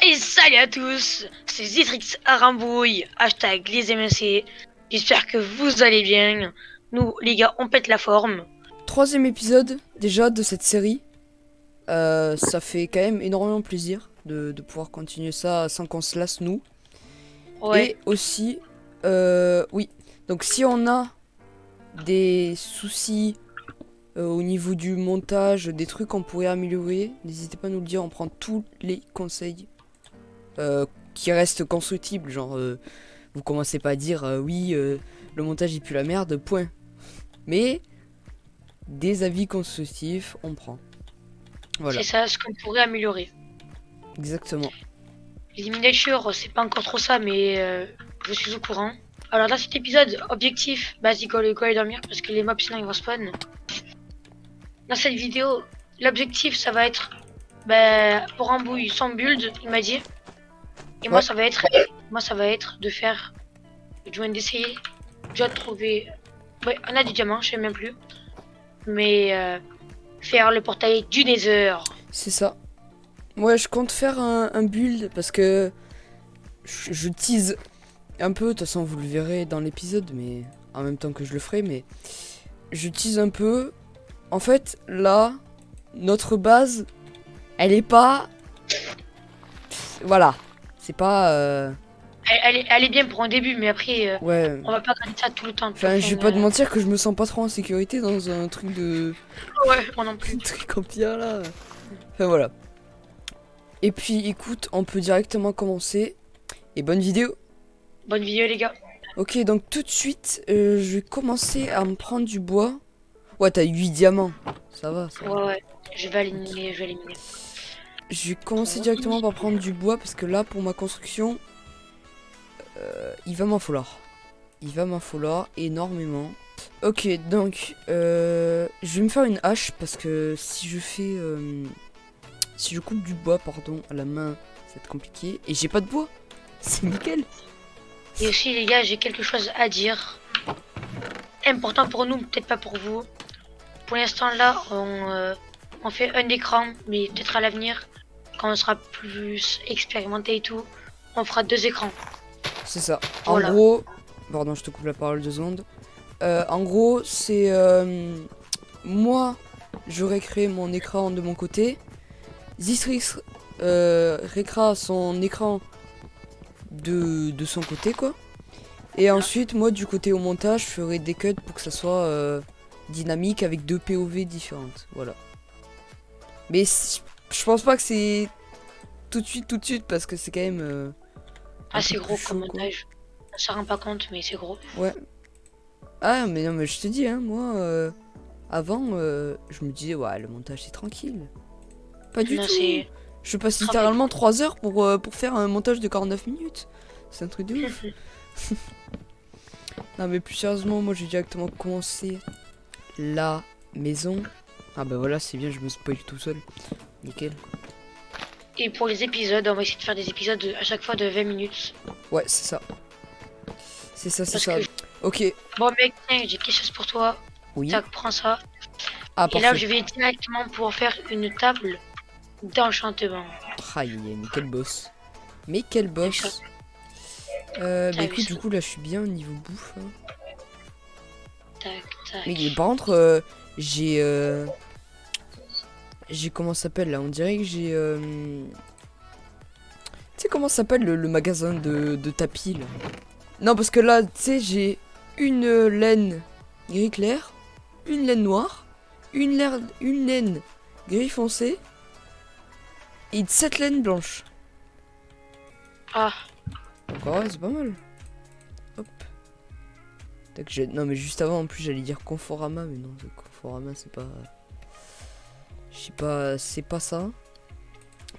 Et salut à tous, c'est Zitrix Arambouille, hashtag les MSC. J'espère que vous allez bien. Nous, les gars, on pète la forme. Troisième épisode déjà de cette série. Ça fait quand même énormément plaisir de pouvoir continuer ça sans qu'on se lasse nous. Ouais, Et aussi, oui. Donc si on a des soucis au niveau du montage, des trucs qu'on pourrait améliorer, n'hésitez pas à nous le dire. On prend tous les conseils qui restent constructibles. Genre, vous commencez pas à dire oui, le montage est plus la merde, point. Mais des avis constructifs, on prend. c'est Voilà, ça ce qu'on pourrait améliorer. exactement. Les miniatures, c'est pas encore trop ça, mais je suis au courant. Alors dans cet épisode, objectif, vas-y, go aller dormir parce que les mobs sinon ils vont spawn. Dans cette vidéo, l'objectif ça va être pour Rambouille sans build, il m'a dit. Et Ouais, moi ça va être de faire, du moins d'essayer, déjà de trouver. Ouais, on a du diamant, je sais même plus. Mais faire le portail du Nether. c'est ça. Ouais, je compte faire un build parce que je tease un peu. De toute façon, vous le verrez dans l'épisode, mais en même temps que je le ferai. Mais je tease un peu. En fait, là, notre base, elle est pas. Voilà. C'est pas. Elle est bien pour un début, mais après, Ouais. on va pas garder ça tout le temps. Tu vois, Enfin, je vais pas te mentir que je me sens pas trop en sécurité dans un truc de. ouais, moi non plus. Un truc en pierre là. Enfin, voilà. Et puis, écoute, on peut directement commencer. Et bonne vidéo. Bonne vidéo, les gars. Ok, donc tout de suite, je vais commencer à me prendre du bois. Ouais, t'as 8 diamants. Ça va, ça va. Ouais, ouais. Je vais Ok. éliminer, je vais éliminer. Je vais commencer directement par prendre du bois parce que là, pour ma construction, il va m'en falloir. Il va m'en falloir énormément. Ok, donc, je vais me faire une hache parce que si je fais... si je coupe du bois, pardon, à la main, ça va être compliqué. Et j'ai pas de bois. C'est nickel. Et aussi, les gars, j'ai quelque chose à dire. Important pour nous, peut-être pas pour vous. Pour l'instant, là, on fait un écran, mais peut-être à l'avenir, quand on sera plus expérimenté et tout, on fera 2 écrans. C'est ça. En Voilà. gros... Pardon, je te coupe la parole 2 secondes. En gros, c'est... moi, j'aurais créé mon écran de mon côté. Zistrix récréera son écran de son côté, quoi. Et ensuite, moi, du côté au montage, je ferai des cuts pour que ça soit dynamique avec 2 POV différentes. Voilà. Mais je pense pas que c'est tout de suite, parce que c'est quand même un Ah, peu c'est plus gros comme chaud, quoi. montage. On s'en rend pas compte, mais c'est gros. Ouais. Ah, mais non, mais je te dis, hein, moi, avant, je me disais, ouais, le montage, c'est tranquille. Pas du Non, tout. c'est Je passe travail. littéralement 3 heures pour faire un montage de 49 minutes. C'est un truc de ouf. Non mais plus sérieusement, moi j'ai directement commencé la maison. Ah bah voilà, c'est bien, je me spoil tout seul. Nickel. Et pour les épisodes, on va essayer de faire des épisodes à chaque fois de 20 minutes. Ouais, c'est ça. C'est ça, c'est Parce ça. que, Ok. bon mec, tiens, j'ai quelque chose pour toi. Oui. Tac, prends ça. Ah Et là, parfait. je vais directement pouvoir faire une table d'enchantement. Aïe, aïe, aïe, mais quel boss. Mais quel T'as vu ça? boss. Bah T'as vu écoute, ça? du coup là je suis bien au niveau bouffe, hein. Tac, Mais tac. par contre, j'ai comment ça s'appelle là. On dirait que j'ai... Tu sais comment ça s'appelle le magasin de tapis là. Non, parce que là, tu sais, j'ai une laine gris clair, une laine noire, une laine gris foncé et 7 laines blanches. Ah, Donc en vrai, c'est pas mal. Hop. Tac, non, mais juste avant, en plus, j'allais dire Conforama, mais non, Conforama, c'est pas... Je sais pas, c'est pas ça.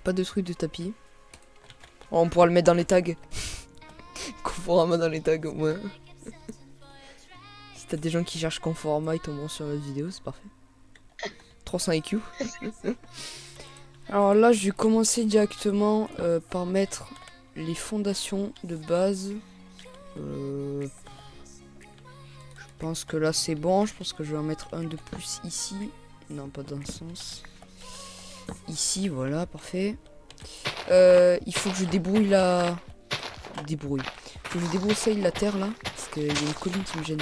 Pas de truc de tapis. Oh, on pourra le mettre dans les tags. Conforama dans les tags, au moins. Si t'as des gens qui cherchent Conforama, ils tomberont sur notre vidéo, c'est parfait. 300 IQ. Alors là, je vais commencer directement par mettre les fondations de base. Je pense que là c'est bon. Je pense que je vais en mettre un de plus ici. Non, pas dans le sens. Ici, voilà, parfait. Il faut que je débrouille la... Débrouille. Faut que je débroussaille la terre là, parce qu'il y a une colline qui me gêne.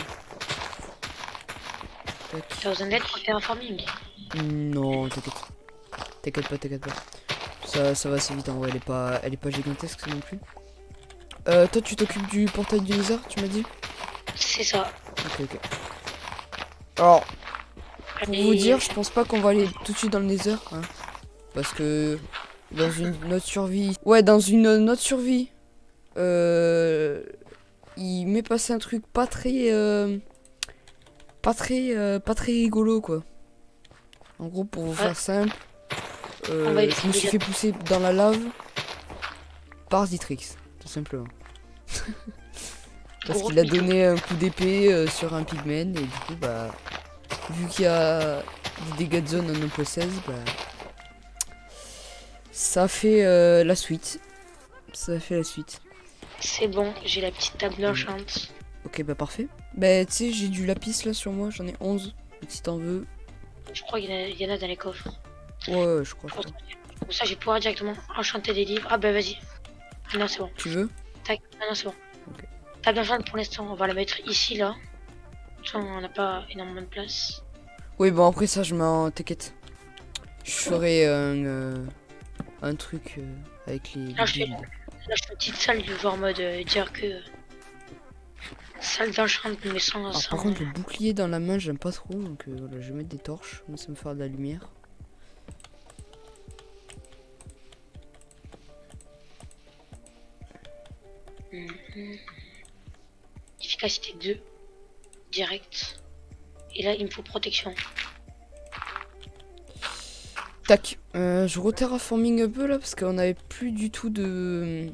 Tac. T'as besoin d'aide pour faire un farming. Non, t'inquiète. T'inquiète pas, t'inquiète pas. Ça va assez vite en vrai, elle est pas gigantesque non plus. Toi tu t'occupes du portail du lézard, tu m'as dit? C'est ça. Ok. Alors, pour Et vous dire, je pense pas qu'on va aller tout de suite dans le nether, hein, parce que dans une autre survie... Ouais, dans une autre survie, il m'est passé un truc pas très rigolo quoi. En gros, pour vous faire simple, On va je me suis fait pousser dans la lave par Zitrix, tout simplement. Parce qu'il a donné un coup d'épée sur un pigmen et du coup bah vu qu'il y a des dégâts de zone en 1.16, bah ça a fait la suite. Ça a fait la suite. C'est bon, j'ai la petite table enchant. Ok bah parfait. Bah tu sais j'ai du lapis là sur moi, j'en ai 11. Si t'en veux. Je crois qu'il y en a dans les coffres. Ouais, je crois. Pour ça, je vais pouvoir directement enchanter des livres. Ah bah vas-y. Ah non, c'est bon. Tu veux? Tac. Ah non, c'est bon. Ok. Table d'enchant pour l'instant, on va la mettre ici, là. De toute façon, on n'a pas énormément de place. Oui, bon après ça, je m'en... T'inquiète. Je ferai un truc avec les... Là, je fais une petite salle du genre mode dire que... salle d'enchant, mais sans... Alors, par contre, le bouclier dans la main, j'aime pas trop. Donc voilà, je vais mettre des torches. Ça me faire de la lumière. Efficacité 2. Direct. Et là, il me faut protection. Tac. Je re-terraforming un peu là parce qu'on avait plus du tout de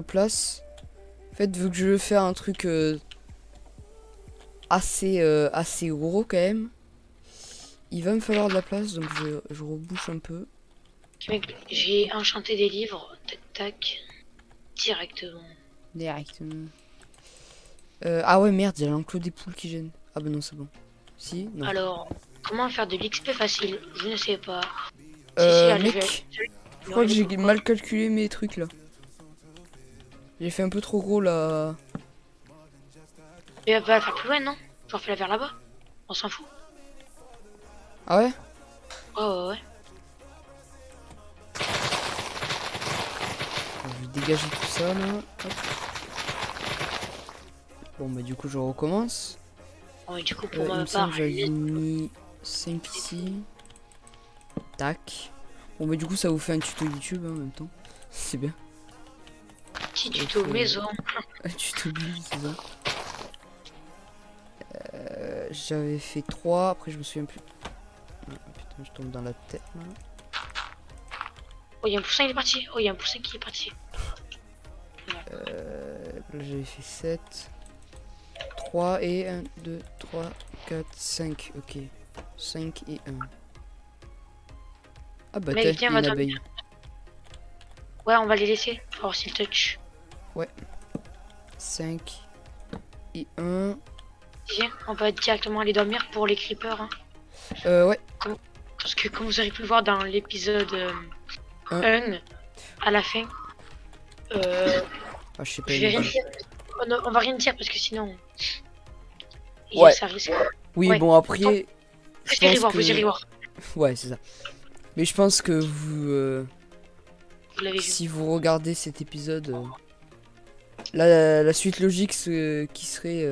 place. En fait, vu que je veux faire un truc assez gros quand même, il va me falloir de la place. Donc je rebouche un peu. Mec, j'ai enchanté des livres. Tac, tac. Directement. Directement. Ah ouais, merde, il y a l'enclos des poules qui gêne. Ah bah non, c'est bon. Si, non. Alors, comment faire de l'XP facile? Je ne sais pas. Mec, je crois que j'ai mal calculé mes trucs là. J'ai fait un peu trop gros là. Mais elle va la faire plus loin, non? Genre, fais la faire là-bas. On s'en fout. Ah ouais? Ouais. Je vais dégager tout ça là. Hop. Bon bah du coup je recommence. Ouais, du coup, pour Il ma me semble part, que j'avais mis 5 ici. Tac. Bon bah du coup ça vous fait un tuto YouTube hein, en même temps. C'est bien. petit tuto maison. Un tuto build, c'est ça. J'avais fait 3, après je me souviens plus. Ah, putain, je tombe dans la tête là. Oh, il y a un poussin, il est parti. Oh, il y a un poussin qui est parti. Là j'avais fait 7. 3 et 1, 2, 3, 4, 5. Ok. 5 et 1. Ah bah Mec, t'as viens, une abeille. Ouais, on va les laisser. Pour voir s'ils touch. Ouais. 5 et 1. Viens, on va directement aller dormir pour les creepers. Hein. Ouais. Parce que comme vous aurez pu le voir dans l'épisode 1, à la fin, Ah, je sais pas. je vais rien dire. On va rien dire parce que sinon, Ouais. ça risque. Oui, Ouais. bon après. Vous irez voir. Ouais, c'est ça. Mais je pense que vous, Vous l'avez vu. si vous regardez cet épisode, la suite logique qui serait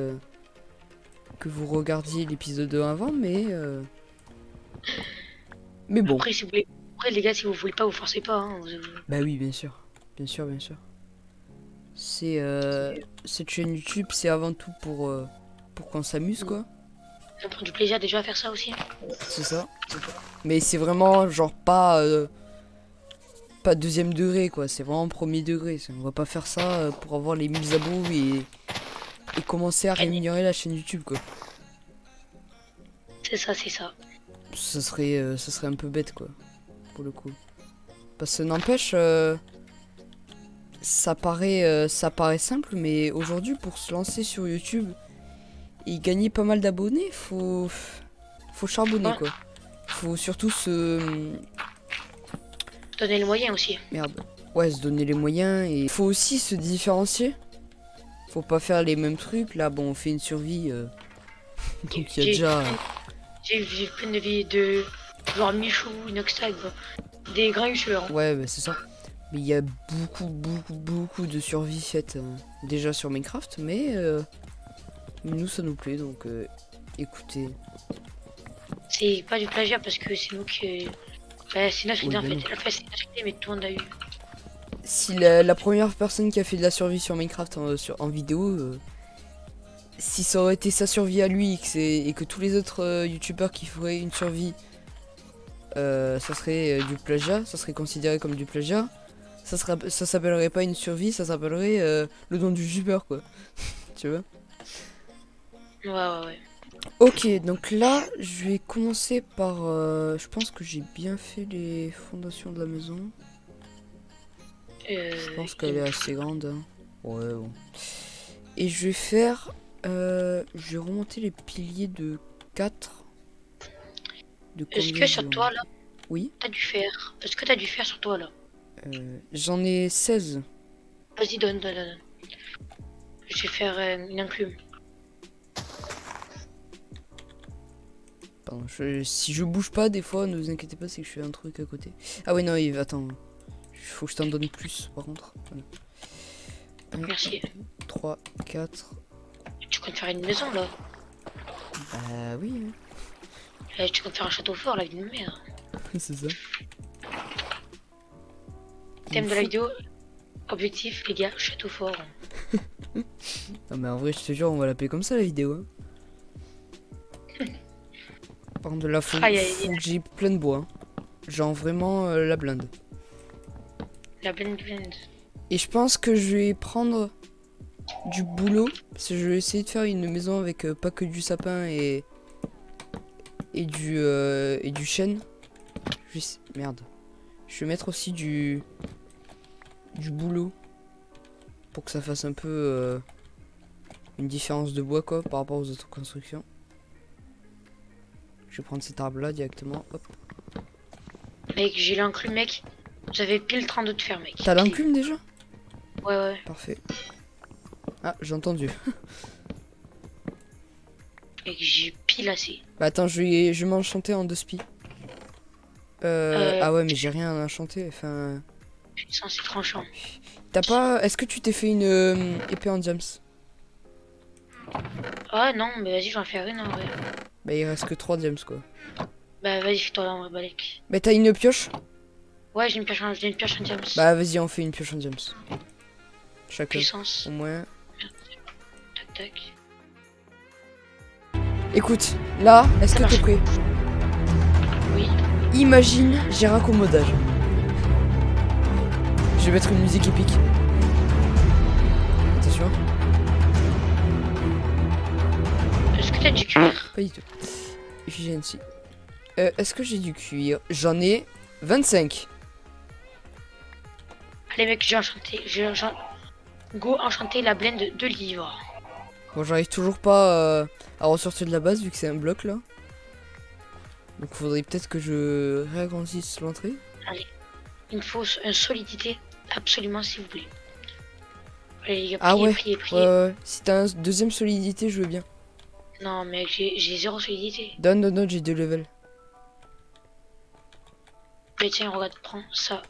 que vous regardiez l'épisode 1 avant, mais bon. Après, si vous voulez... Après, les gars, si vous voulez pas, vous forcez pas. Hein. Bah oui, bien sûr. Bien sûr. C'est cette chaîne YouTube, c'est avant tout pour qu'on s'amuse quoi. On prend du plaisir déjà à faire ça aussi. Hein. C'est ça. Mais c'est vraiment genre pas deuxième degré quoi, c'est vraiment premier degré. On va pas faire ça pour avoir les 1000 abos et commencer à rémunérer la chaîne YouTube quoi. C'est ça. Ça serait un peu bête quoi, pour le coup. Parce que n'empêche, ça paraît simple, mais aujourd'hui pour se lancer sur YouTube et gagner pas mal d'abonnés, faut charbonner quoi. Faut surtout donner les moyens aussi. Merde. Ouais, se donner les moyens et faut aussi se différencier. Faut pas faire les mêmes trucs. Là, bon, on fait une survie. Donc il y a J'ai déjà. j'ai plein de vidéos de genre Michou, Inoxtag, des grands youtubeurs. Hein. Ouais, bah, c'est ça. Mais il y a beaucoup de survie faites déjà sur Minecraft. Mais nous, ça nous plaît. Donc écoutez. C'est pas du plagiat parce que c'est nous qui. Bah, c'est notre idée en bah fait. non. Enfin, c'est notre idée, mais tout le monde a eu. Si la première personne qui a fait de la survie sur Minecraft en vidéo, si ça aurait été sa survie à lui et que tous les autres youtubeurs qui feraient une survie, ça serait du plagiat, ça serait considéré comme du plagiat, ça s'appellerait pas une survie, ça s'appellerait le don du youtubeur quoi. Tu vois? Ouais. Ok, donc là, je vais commencer par... je pense que j'ai bien fait les fondations de la maison. Je pense qu'elle est assez grande. Hein. Ouais, bon. Et je vais faire... je vais remonter les piliers de 4. De Est-ce combien que sur j'en ai? toi là, Oui. t'as dû faire. Est-ce que t'as dû faire sur toi là? J'en ai 16. Vas-y, donne. Je vais faire une enclume. Pardon, si je bouge pas, des fois, ne vous inquiétez pas, c'est que je fais un truc à côté. Ah ouais, non, attends. Faut que je t'en donne plus, par contre. Voilà. 1, Merci. 3, 4. Tu comptes faire une maison là? Bah oui, hein. Tu comptes faire un château fort, la vie de merde. C'est ça. Thème de la vidéo, objectif, les gars, château fort. Non mais en vrai, je te jure, on va l'appeler comme ça la vidéo. Hein. Par contre, là, faut que j'ai plein de bois. Hein. Genre vraiment la blinde. La blende. Et je pense que je vais prendre du boulot. Parce que je vais essayer de faire une maison avec pas que du sapin et du chêne. Merde. Je vais mettre aussi du boulot. Pour que ça fasse un peu une différence de bois quoi par rapport aux autres constructions. Je vais prendre cet arbre là directement. Hop. Mec, j'ai l'enclume, mec. J'avais pile 32 de faire, mec. T'as l'enclume déjà? Ouais. Parfait. Ah, j'ai entendu. Mec, j'ai pile assez. Bah attends, je vais m'enchanter en 2 spies. Ah ouais, mais j'ai rien à enchanter. Enfin. Putain, c'est tranchant. T'as pas. Est-ce que tu t'es fait une épée en diams? Ah non, mais vas-y, j'en fais une en vrai. Bah il reste que 3 diams quoi. Bah vas-y, fais-toi en vrai, balèque. Bah t'as une pioche? Ouais, j'ai une pioche en diams. Bah vas-y, on fait une pioche en diams. Chacun. Puissance. Au moins. Tac. Écoute, là, est-ce que marche. t'es prêt? Oui. Imagine, j'ai raccommodage. Je vais mettre une musique épique. Attention. Est-ce que t'as du cuir? Pas du tout. Efficiency. Est-ce que j'ai du cuir? J'en ai 25. Allez mec, j'ai enchanté. Go enchanter la blende de livres. Bon, j'arrive toujours pas à ressortir de la base vu que c'est un bloc là. Donc faudrait peut-être que je réagrandisse l'entrée. Allez. Il me faut une solidité absolument s'il vous plaît. Allez les gars, Ah ouais. priez. Ouais. Si t'as un deuxième solidité, je veux bien. Non mec, j'ai zéro solidité. Donne, j'ai 2 levels. Mais tiens, regarde, prends ça.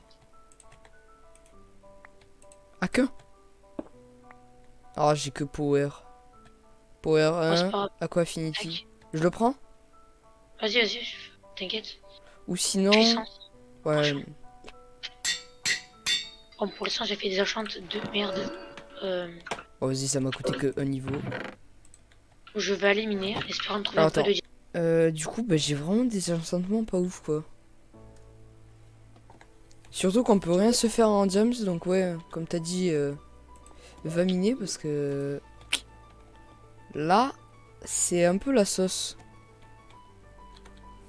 Ah que? Ah j'ai que Power. Power Oh, c'est 1, pas grave. Aqua Affinity. Tac. Je le prends? Vas-y, t'inquiète. Ou sinon... Puissance. Ouais. Bon, pour l'instant, j'ai fait des enchantes de merde. Oh, vas-y, ça m'a coûté que un niveau. Je vais aller miner, espérant trouver Alors, un peu de... du coup, bah, j'ai vraiment des enchantements pas ouf, quoi. Surtout qu'on peut rien se faire en diams, donc ouais, comme t'as dit, va miner, parce que... Là, c'est un peu la sauce.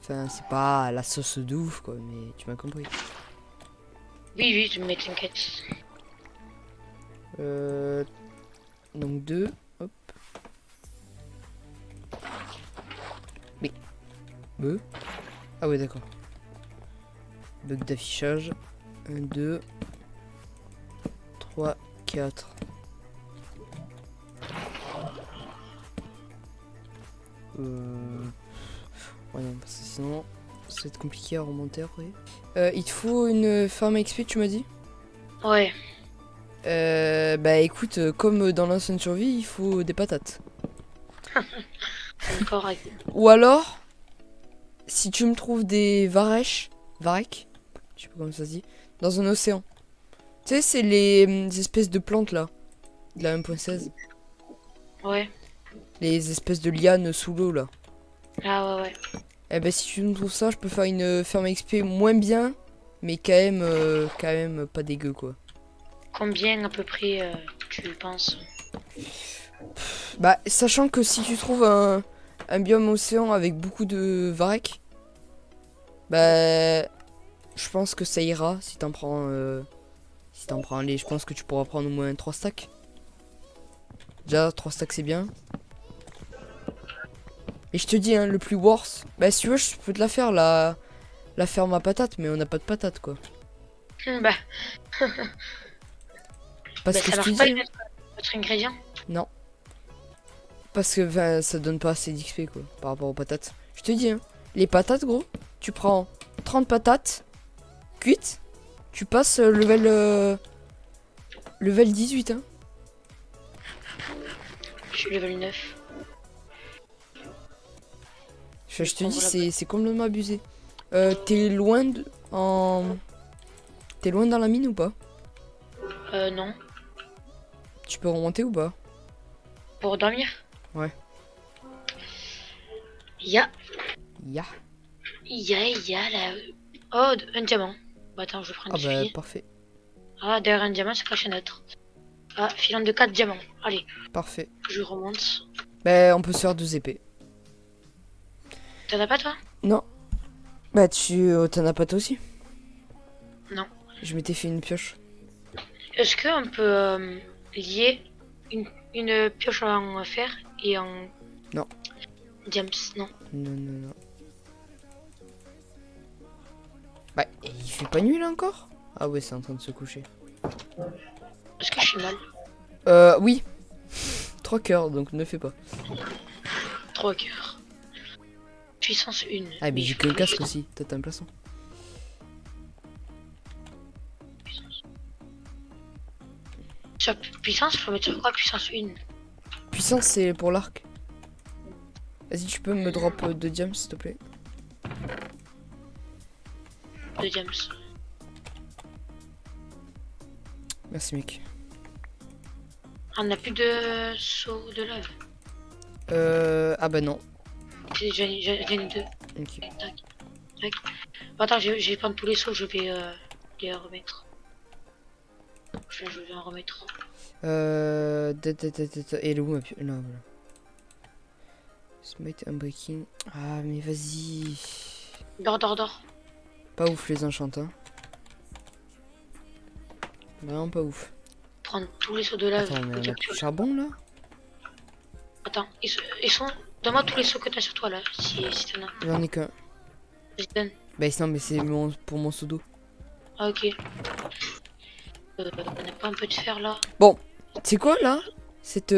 Enfin, c'est pas la sauce de ouf, quoi, mais tu m'as compris. Oui, mais t'inquiète. Donc 2, hop. Mais... Ah ouais, d'accord. Bug d'affichage. 1, 2, 3, 4. Ouais, non, parce que sinon, ça va être compliqué à remonter après. Il te faut une farm XP, tu m'as dit? Ouais, Bah écoute, comme dans l'ancienne survie, il faut des patates. d'accord. Ou alors, si tu me trouves des varech, je sais pas comment ça se dit, dans un océan. Tu sais, c'est les espèces de plantes là, de la 1.16. Ouais. Les espèces de lianes sous l'eau là. Ah ouais, ouais. Eh ben si tu me trouves ça, je peux faire une ferme XP moins bien, mais quand même pas dégueu quoi. Combien à peu près tu penses? Bah, sachant que si tu trouves un biome océan avec beaucoup de varech, bah, je pense que ça ira si t'en prends, les. Je pense que tu pourras prendre au moins 3 stacks. Déjà, 3 stacks c'est bien. Et je te dis, hein, le plus worse, bah, si tu veux, je peux te la faire, la ferme à patates, mais on n'a pas de patates quoi. Bah, Parce bah que ça je te marche pas dis, de hein, mettre votre ingrédient. non. Parce que ben, ça donne pas assez d'XP quoi, par rapport aux patates. Je te dis, hein, les patates, gros, tu prends 30 patates cuites, tu passes level 18. Hein. Je suis level 9. Je te Bon, dis, voilà. c'est complètement abusé. T'es loin T'es loin dans la mine ou pas? Non. Tu peux remonter ou pas? Pour dormir? Ouais. Ya. Ya. Ya là. Oh, un diamant. Bah attends, je prends Ah des bah souliers. parfait. Ah, derrière un diamant, c'est caché un autre. Ah, filant de 4 diamants. Allez, Parfait. je remonte. Bah on peut se faire 2 épées. T'en as pas toi? Non. Bah t'en as pas toi aussi? Non. Je m'étais fait une pioche. Est-ce qu'on peut lier une pioche en fer et en Non. diams? Non. Non, non, non. Bah, il fait pas nuit là encore? Ah ouais, c'est en train de se coucher. Est-ce que je suis mal? Oui. 3 cœurs, donc ne fais pas. 3 cœurs. Puissance 1. Ah, mais j'ai que le casque aussi. Toi, t'as un plaçon. Sur puissance, faut mettre sur quoi? Puissance 1. Puissance, c'est pour l'arc. Vas-y, tu peux me drop 2 diams, s'il te plaît. De diams. Merci, mec. Ah, on n'a plus de saut de lave. Ah bah non. J'en ai 2. Ok. Tac, tac. Attends, je vais prendre tous les sauts, je vais les remettre. Je vais en remettre. Et le où ma là, voilà. Smite Unbreaking. Ah, mais vas-y. Dors. Pas ouf les enchants, hein. Vraiment pas ouf. Prendre tous les sauts de lave. Attends, mais on a que plus tu de as. charbon là? Attends, ils sont. Donne-moi tous les sauts que t'as sur toi là, si t'en as. J'en ai qu'un. Je te donne. Bah non, mais c'est pour mon pseudo. Ah, ok. On n'a pas un peu de fer là? Bon, c'est quoi là? Cette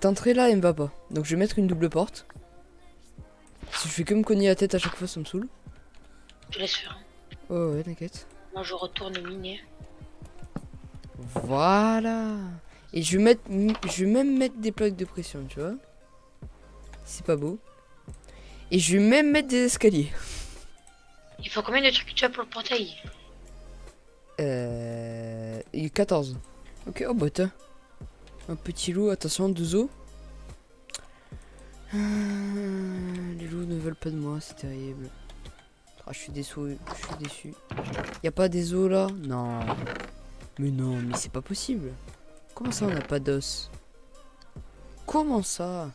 entrée là, elle me va pas. Donc je vais mettre une double porte. Si je fais que me cogner la tête à chaque fois, ça me saoule. Je laisse faire. Oh ouais, t'inquiète. Moi je retourne miner. Voilà. Et je vais même mettre des plaques de pression, tu vois. C'est pas beau. Et je vais même mettre des escaliers. Il faut combien de trucs tu as pour le portail? Et 14. Ok, oh bah tiens. Un petit loup, attention, 2 os. Les loups ne veulent pas de moi, c'est terrible. Ah, je suis déçu, Y a pas des os là? Non. Mais non, mais c'est pas possible. Comment ça on n'a pas d'os? Comment ça?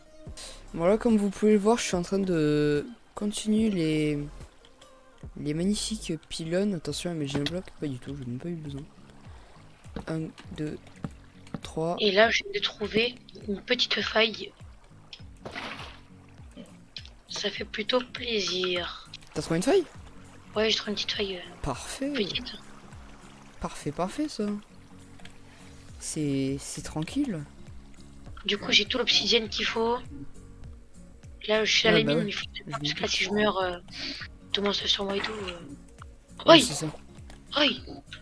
Voilà, comme vous pouvez le voir, je suis en train de continuer les magnifiques pylônes. Attention, mais j'ai un bloc? Pas du tout, je n'ai pas eu besoin. 1, 2, 3. Et là je vais trouver une petite faille. Ça fait plutôt plaisir. T'as trouvé une feuille? Ouais, j'ai trouvé une petite feuille Parfait. petite. Parfait ça. C'est tranquille. Du coup, j'ai tout l'obsidienne qu'il faut. Là, je suis à Ouais, la bah mine, ouais. mais faut Je pas, me parce que là, doute. si je meurs, tout le monde se sur moi et tout. Ouais, Oi! c'est ça. Oi!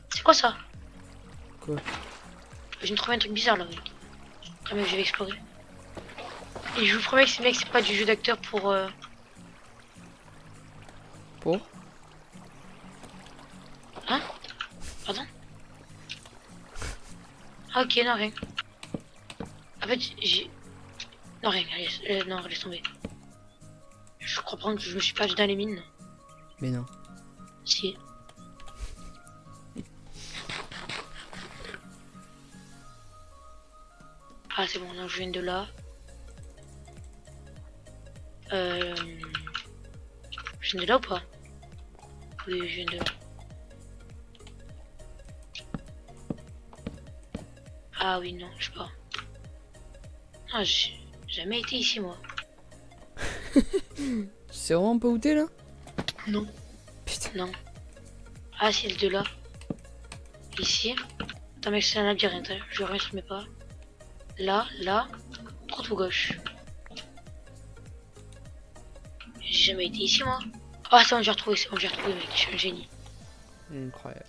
C'est quoi ça? Quoi? Je viens de trouver un truc bizarre là, mec. Ah, mais je vais explorer. Et je vous promets que ces mecs, c'est pas du jeu d'acteur pour. Pour? Hein? Pardon? Ah, ok, non, rien. En fait, j'ai. Non, rien, non, laisse tomber. Je comprends que je me suis perdu dans les mines. Mais non. Si. Ah, c'est bon, non, je viens de là. Je viens de là ou pas? Oui, je viens de là. Ah oui, non, je sais pas. Ah, j'ai jamais été ici, moi. Tu sais vraiment pas où t'es là? Non. Putain. Non. Ah, c'est le de là. Ici. Attends, mec, c'est un labyrinthe, hein. Je rien sur mes pas. Là, là. Trop tout gauche. J'ai jamais été ici, moi. Ah, c'est bon, j'ai retrouvé, mec. Je suis un génie. Incroyable.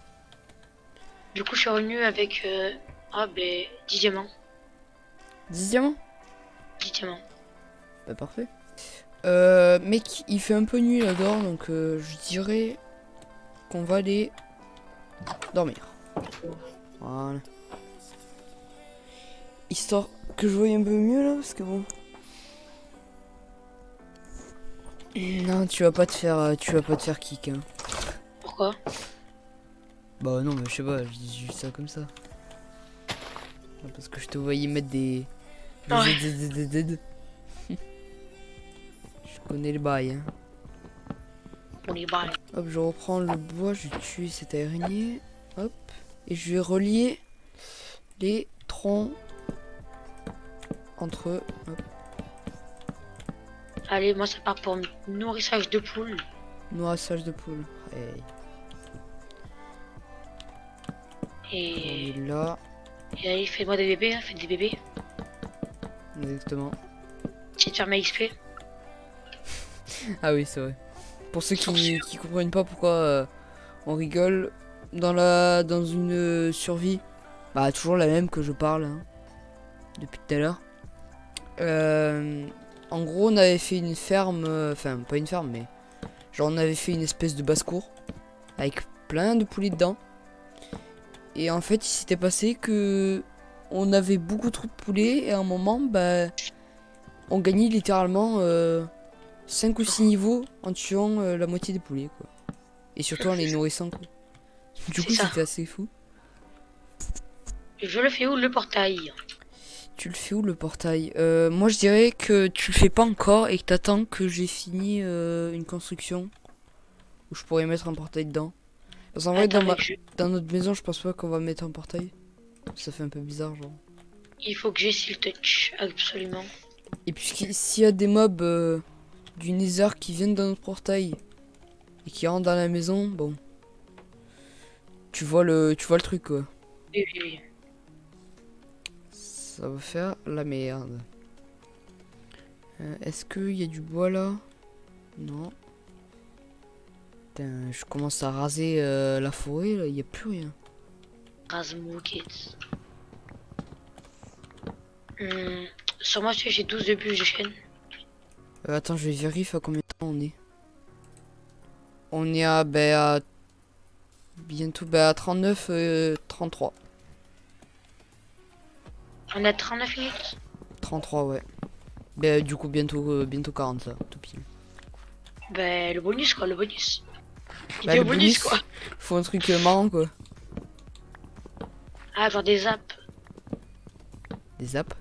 Du coup, je suis revenu avec. Ah, ben, 10 diamants. 10 diamants? 10 diamants. Bah parfait. Mec, il fait un peu nuit là-dehors, donc je dirais qu'on va aller dormir. Voilà. Histoire que je voie un peu mieux là, parce que bon. Non, tu vas pas te faire kick. Hein. Pourquoi? Bah non, mais je sais pas, je dis juste ça comme ça. Parce que je te voyais mettre des Ouais. ZZZZ. Je connais le bail. Hein. On est barré. Hop, je reprends le bois, je tue cette araignée. Hop. Et je vais relier les troncs entre eux. Hop. Allez, moi, ça part pour nourrissage de poules. Nourrissage de poule. Hey. Et. On est là. Et allez, faites-moi des bébés, hein, faites des bébés. Exactement. Essayez de faire ma XP. Ah oui, c'est vrai. Pour ceux qui comprennent pas pourquoi on rigole, dans une survie, bah toujours la même que je parle hein, depuis tout à l'heure. En gros, on avait fait une ferme, enfin pas une ferme, mais genre on avait fait une espèce de basse-cour avec plein de poulets dedans. Et en fait, il s'était passé que on avait beaucoup trop de poulets et à un moment, bah, on gagnait littéralement 5 ou 6 niveaux en tuant la moitié des poulets, quoi. Et surtout en les nourrissant, quoi. Du C'est coup, ça. c'était assez fou. Je le fais où le portail? Tu le fais où le portail? Moi, je dirais que tu le fais pas encore et que t'attends que j'ai fini une construction où je pourrais mettre un portail dedans. Parce qu'en vrai, Attends, mec, dans notre maison, je pense pas qu'on va mettre un portail. Ça fait un peu bizarre, genre. il faut que j'ai le touch, absolument. Et puis s'il y a des mobs du Nether qui viennent dans notre portail et qui rentrent dans la maison, bon. Tu vois le truc, quoi. Oui, oui, oui. Ça va faire la merde. Est-ce qu'il y a du bois là? Non. Putain, je commence à raser la forêt là, il n'y a plus rien. Razmoukets. Sur moi, j'ai 12 de bûches de chêne. Attends, je vais vérifier à combien de temps on est. On est à, ben, à bientôt à 39, 33. On a 39 minutes. 33, ouais. Ben, du coup, bientôt 40 là, tout pile. Ben, le bonus, quoi, le bonus. Bah, Vidéo le bonus, bonus, quoi. faut un truc marrant, quoi. Ah, genre des apps. Des zaps.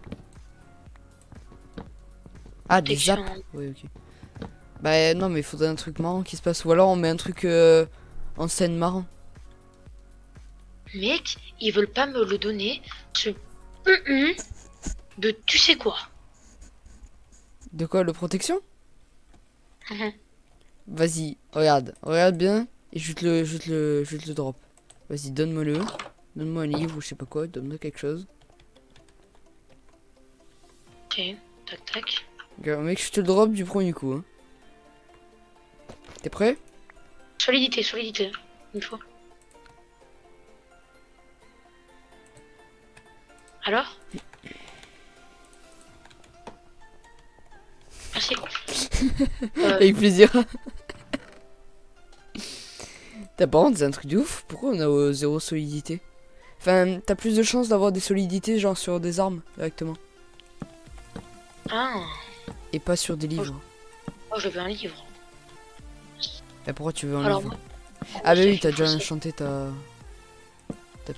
Ah, des zaps. Protection. Oui, ok. Bah, non, mais il faudrait un truc marrant qui se passe. Ou alors, on met un truc en scène marrant. Mec, ils veulent pas me le donner. Ce de tu sais quoi. De quoi, le protection? Mhm. Vas-y, regarde bien. Et je te le drop. Vas-y, donne-moi-le. Donne-moi un livre ou je sais pas quoi, donne-moi quelque chose. Ok, tac tac. Regarde, mec, je te le drop du premier coup. Hein. T'es prêt? Solidité, solidité. Une fois. Alors? Merci. Avec plaisir. T'as par contre, c'est un truc de ouf. Pourquoi on a zéro solidité? Enfin, t'as plus de chances d'avoir des solidités genre sur des armes directement. Ah, Et pas sur des livres. moi je veux un livre. Et pourquoi tu veux un Alors, livre? moi, Ah bah ça oui, fait t'as déjà penser- enchanté ta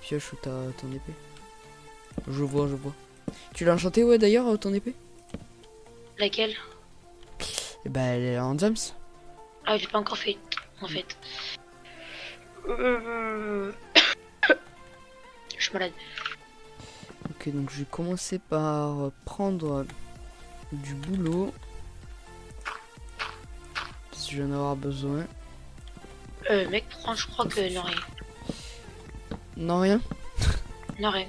pioche ou ton épée. Je vois, je vois. Tu l'as enchanté, ouais, d'ailleurs, ton épée? Laquelle? Et bah, elle est en James. Ah, j'ai pas encore fait, en fait. Je suis malade. Ok, donc je vais commencer par prendre du boulot. Si j'en avoir besoin. Mec, prends, je crois que non, rien. Non, rien? Non, rien.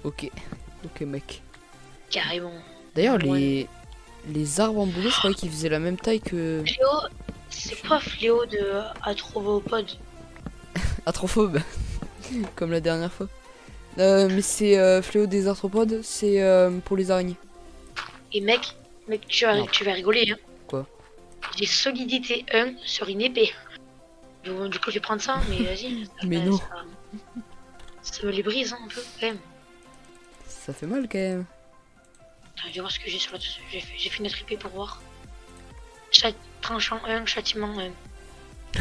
Ok. Ok, mec. Carrément. D'ailleurs, Ouais. les arbres en boulot, je croyais qu'ils faisaient la même taille que... Fléau, c'est quoi Fléau de Atropode? Atrophobe. Comme la dernière fois. Mais c'est fléau des arthropodes, c'est pour les araignées. Et mec, Non. tu vas rigoler, hein. Quoi? J'ai solidité 1 sur une épée. Du coup, je vais prendre ça, mais vas-y. Mais non. Ça me les brise, hein, un peu, quand même. Ça fait mal quand même. Attends, je vais voir ce que j'ai sur l'autre. J'ai fait notre épée pour voir. Tranchant 1, châtiment 1.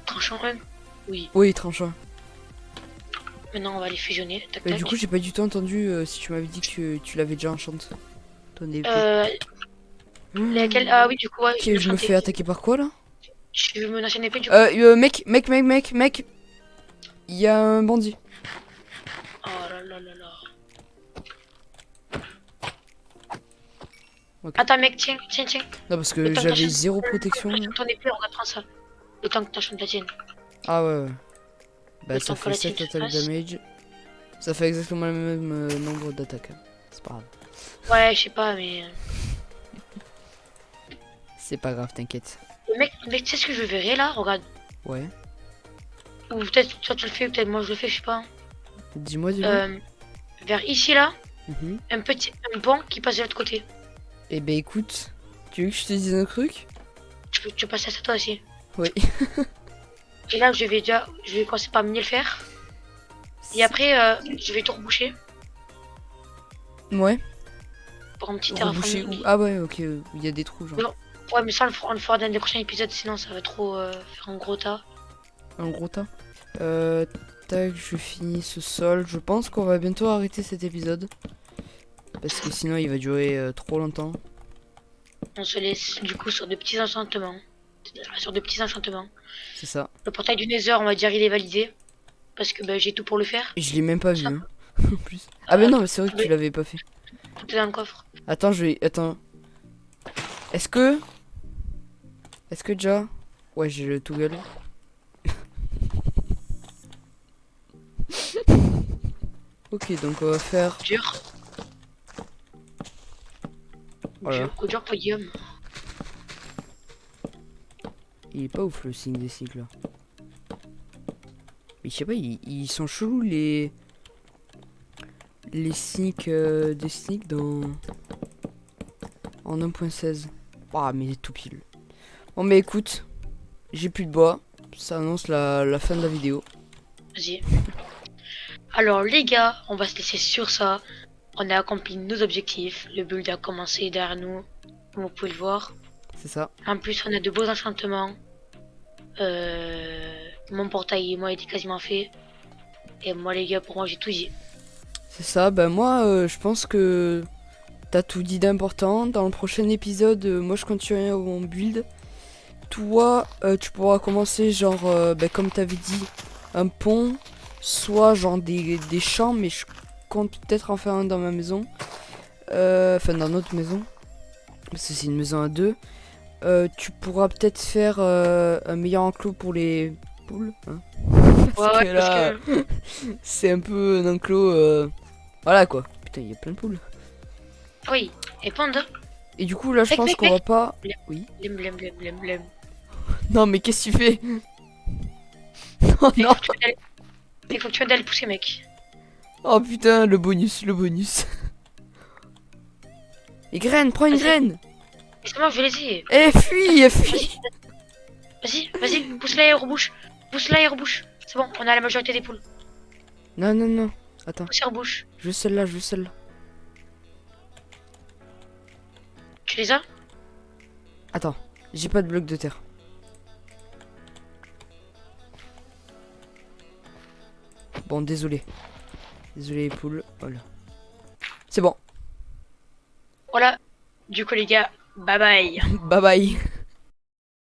Tranchant 1? Oui. Oui, tranchant. Maintenant, on va les fusionner. Tac, Mais tac. du coup, j'ai pas du tout entendu si tu m'avais dit que tu l'avais déjà enchanté. Ton épée. Euh, laquelle? Ah oui, du coup, ouais, Ok, je l'ai je me chanté. fais attaquer par quoi là? Tu veux me lancer une épée, du coup? Mec. Il y a un bandit. Oh là là là là. Ok. Attends, mec, tiens. Non, parce Le que temps que j'avais t'achètes zéro protection. Là. ton épée, on reprend ça. Le temps que t'achètes la tienne. Ah ouais. Bah, Le ça temps que fait la 7 tienne se attack passe. damage. Ça fait exactement le même nombre d'attaques. Hein. C'est pas grave. Ouais, je sais pas, mais. C'est pas grave, t'inquiète. Mec, tu sais ce que je verrais là? Regarde. Ouais. Ou peut-être toi tu le fais, peut-être moi je le fais, je sais pas. Dis-moi. Euh, vers ici là, Mhm. un pont qui passe de l'autre côté. Eh ben écoute, tu veux que je te dise un truc? Tu veux passer à ça toi aussi. Oui. Et là je vais commencer par mieux le faire. Et après je vais tout reboucher Ouais. pour un petit Reboucher où? terraforming. Ah ouais, ok, il y a des trous genre. Non. Ouais, mais ça on le fera dans les prochains épisodes, sinon ça va trop faire un gros tas. Un gros tas. Tac, je finis ce sol. Je pense qu'on va bientôt arrêter cet épisode. Parce que sinon il va durer trop longtemps. On se laisse du coup sur de petits enchantements. Sur de petits enchantements. C'est ça. Le portail du Nether, on va dire il est validé. Parce que bah, j'ai tout pour le faire. Et je l'ai même pas vu. Ça. Hein. En plus. Ah ben non, mais c'est vrai que tu Mais l'avais pas fait. tout est dans le coffre. Attends, je vais. Attends. Est-ce que. Est-ce que déjà. Ouais, j'ai le tout gueule. Ok, donc on va faire. Dur. Voilà. Dur pour Guillaume. Il est pas ouf le signe des cycles là. Mais je sais pas, ils sont chelous les. Les sneaks des sneaks dans. En 1.16. Ah, mais tout pile. Bon, mais écoute, j'ai plus de bois. Ça annonce la fin de la vidéo. Vas-y. Alors les gars, on va se laisser sur ça. On a accompli nos objectifs. Le build a commencé derrière nous. Comme vous pouvez le voir. C'est ça. En plus, on a de beaux enchantements. Mon portail, moi, était quasiment fait. Et moi, les gars, pour moi, j'ai tout dit. C'est ça. Ben, moi, je pense que t'as tout dit d'important. Dans le prochain épisode, moi, je continue mon build. Toi, tu pourras commencer, genre, comme t'avais dit, un pont. Soit, genre, des champs. Mais je compte peut-être en faire un dans ma maison. Enfin, dans notre maison. Parce que c'est une maison à deux. Tu pourras peut-être faire un meilleur enclos pour les poules. Hein. Ouais, Parce que ouais, là, parce que... c'est un peu un enclos. Voilà quoi. Putain, il y a plein de poules. Oui, et panda. Et du coup, là, je Mec, pense mec, qu'on va mec. pas. Oui. Blem. Non, mais qu'est-ce que tu fais? Non, Mec, non. faut que tu m'aides à le pousser, mec. Oh putain, le bonus, le bonus. Les graines, prends une Vas-y, graine. laisse-moi, je vais l'essayer. Eh, fuis, Vas-y, fuis. vas-y, pousse-la et rebouche. Pousse-la et rebouche. C'est bon, on a la majorité des poules. Non, non, non. Attends, Pousse et rebouche. je veux celle-là, je veux celle-là. Tu les as? Attends, j'ai pas de bloc de terre. Bon, désolé. Désolé les poules. Voilà. C'est bon. Voilà. Du coup, les gars, bye bye. Bye bye.